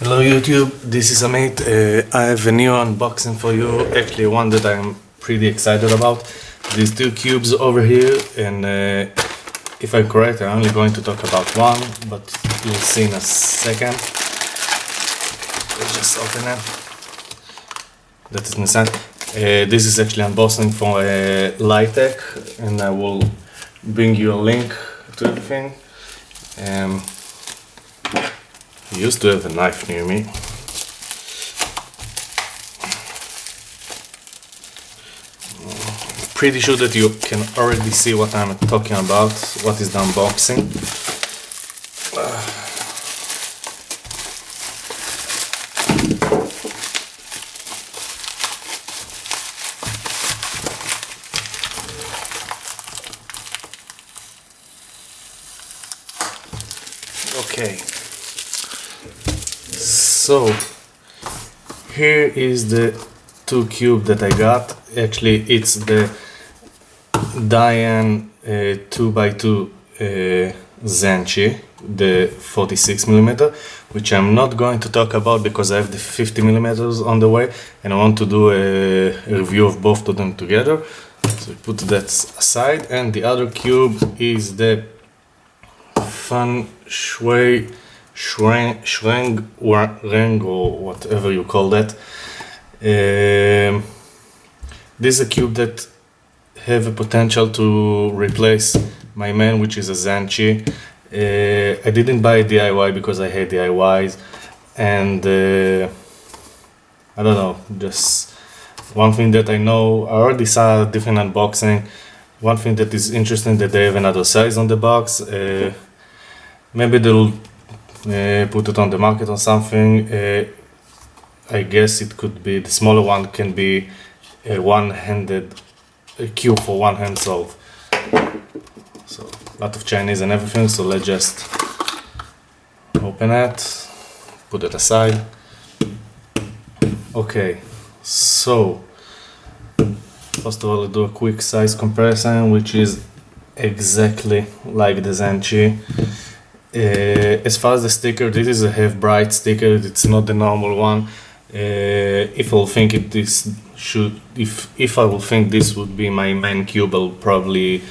Hello YouTube, this is Amit. I have a new unboxing for you, actually one that I'm pretty excited about. These two cubes over here, and if I'm correct, I'm only going to talk about one, but you'll see in a second. Let's just open it. That is inside. This is actually unboxing from Lightech, and I will bring you a link to everything. I used to have a knife near me. Pretty sure that you can already see what I'm talking about, what is the unboxing. Okay. So here is the two cube that I got. Actually, it's the Diane 2x2 Zenchi, the 46mm, which I'm not going to talk about because I have the 50mm on the way, and I want to do a review of both of them together. So put that aside, and the other cube is the Fangshi Shuang Ren, or whatever you call that. This is a cube that have a potential to replace my main, which is a Zenchi. I didn't buy a DIY because I hate DIYs, and I don't know, just one thing that I know, I already saw a different unboxing. One thing that is interesting, that they have another size on the box. Maybe they'll put it on the market or something. I guess it could be, the smaller one can be a one-handed cube for one hand solve. So a lot of Chinese and everything, so let's just open it, put it aside. Okay, so first of all, I'll do a quick size comparison, which is exactly like the Zenchi. As far as the sticker, this is a half bright sticker, it's not the normal one. If I'll think it this should, if I will think this would be my main cube, I'll probably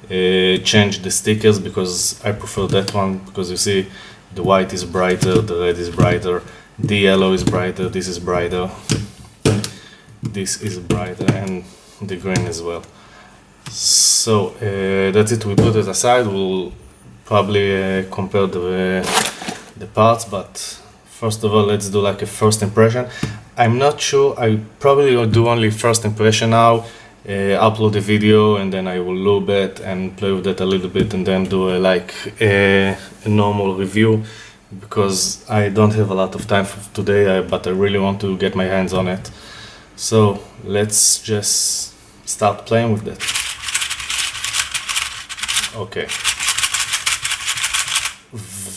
change the stickers, because I prefer that one, because you see the white is brighter, the red is brighter, the yellow is brighter, this is brighter, this is brighter, and the green as well. So that's it, we put it aside. We'll probably compare the parts, but first of all, let's do like a first impression. I'm not sure, I probably will do only first impression now, upload the video, and then I will lube it and play with it a little bit, and then do a normal review, because I don't have a lot of time for today, but I really want to get my hands on it. So let's just start playing with that. Okay.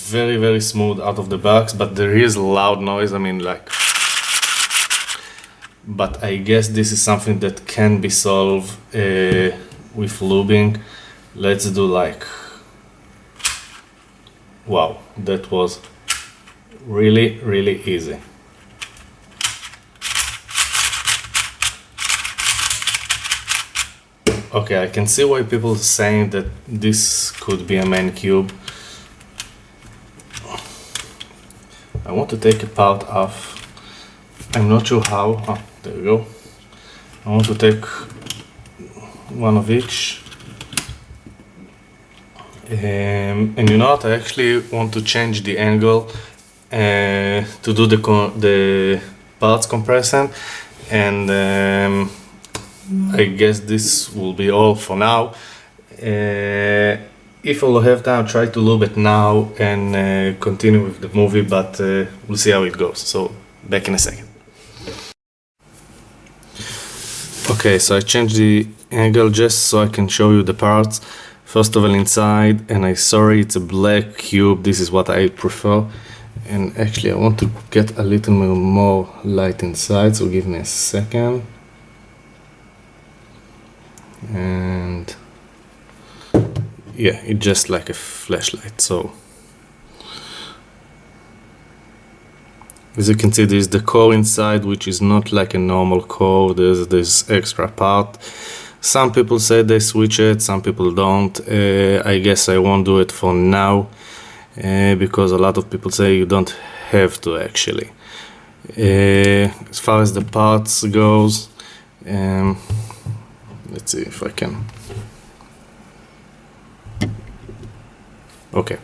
Very, very smooth out of the box, but there is loud noise, I mean, like, but I guess this is something that can be solved with lubing. Let's do like, wow, that was really, really easy. Okay, I can see why people are saying that this could be a main cube. I want to take a part off. I'm not sure how. Oh, there we go. I want to take one of each. And you know what? I actually want to change the angle to do the parts comparison. And I guess this will be all for now. If I'll have time, I'll try to lube it now and continue with the movie, but we'll see how it goes. So, back in a second. Okay, so I changed the angle just so I can show you the parts. First of all, inside, and I'm sorry, it's a black cube, this is what I prefer. And actually I want to get a little more light inside, so give me a second. And yeah, it's just like a flashlight. So As you can see, there's the core inside, which is not like a normal core. There's this extra part. Some people say they switch it, some people don't. I guess I won't do it for now, because a lot of people say you don't have to actually. As far as the parts goes, let's see if I can. Okay.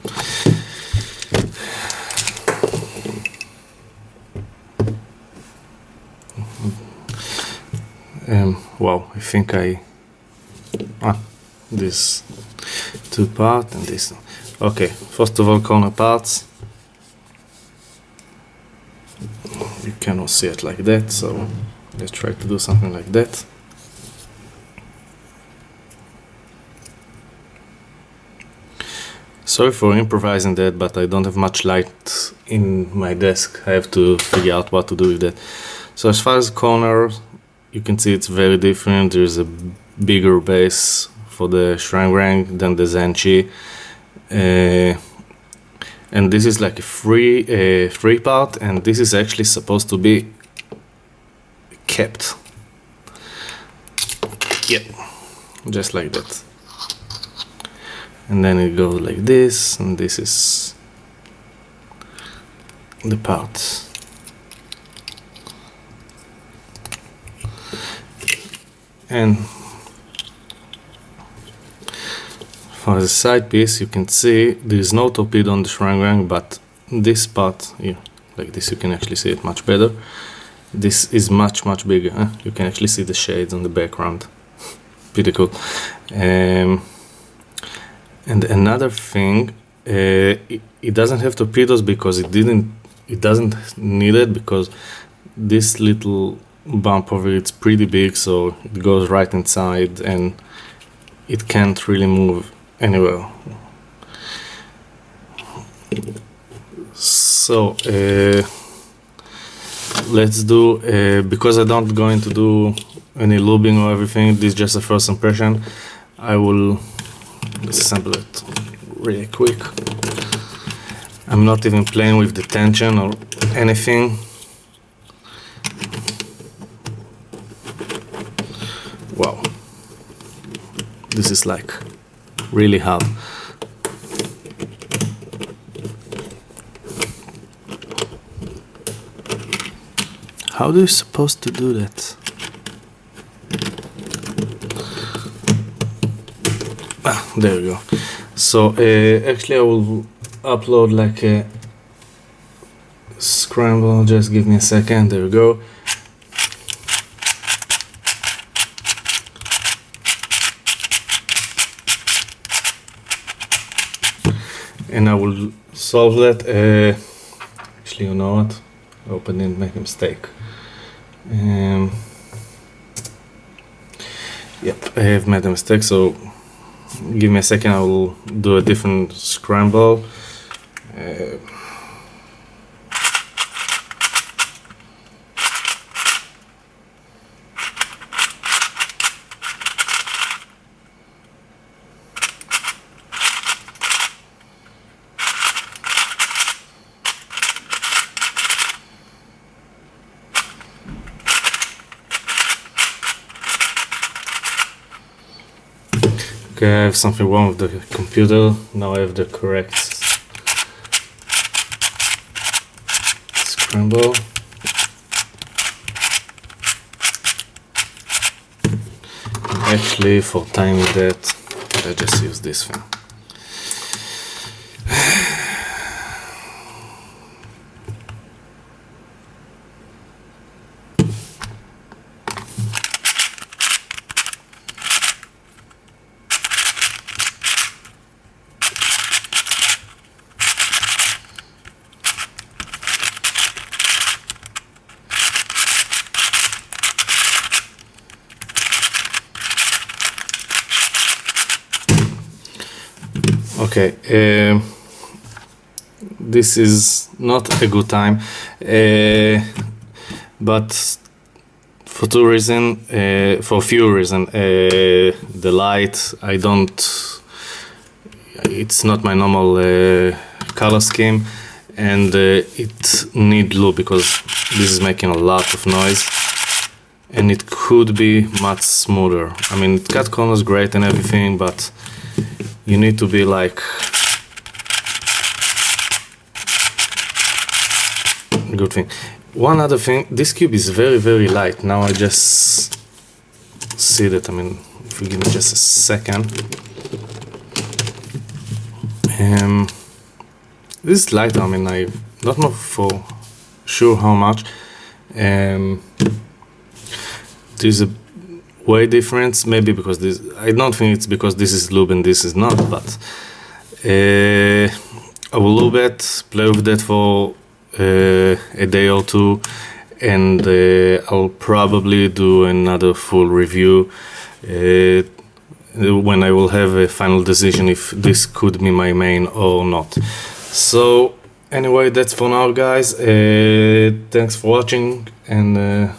Wow, I think this two part and this. Okay, first of all, corner parts. You cannot see it like that, so let's try to do something like that. Sorry for improvising that, but I don't have much light in my desk. I have to figure out what to do with that. So as far as corners, you can see it's very different. There's a bigger base for the Shuang Ren than the Zenchi. And this is like a free part, and this is actually supposed to be kept. Yep, just like that. And then it goes like this, and this is the part. And for the side piece, you can see there is no torpedo on the Shuang Ren, but this part here, like this, you can actually see it much better. This is much bigger. You can actually see the shades on the background. Pretty cool. And another thing, it doesn't have torpedoes because it doesn't need it, because this little bump over it's pretty big, so it goes right inside and it can't really move anywhere. So let's do, because I don't going to do any lubing or everything, this is just a first impression. I will assemble it really quick. I'm not even playing with the tension or anything. Wow, this is like really hard. How do you supposed to do that? There we go. So actually I will upload like a scramble. Just give me a second. There we go. And I will solve that. Actually, you know what? I hope I didn't make a mistake. Yep, I have made a mistake, so give me a second, I will do a different scramble. Okay, I have something wrong with the computer. Now I have the correct scramble. Actually, for timing that, I just use this thing. Okay, this is not a good time, but for two reasons, for a few reasons. The light, it's not my normal color scheme. and it need lube because this is making a lot of noise, and it could be much smoother. I mean, cut corners great and everything, but you need to be like good thing. One other thing, this cube is very light. Now I just see that. I mean, if you give me just a second. This is lighter. I mean, I don't know for sure how much. There's a way difference, maybe because this, I don't think it's because this is lube and this is not, but I will lube it, play with that for a day or two, and I'll probably do another full review when I will have a final decision if this could be my main or not. So anyway, that's for now, guys. Thanks for watching, and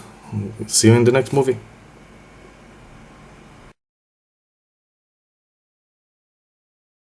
see you in the next movie.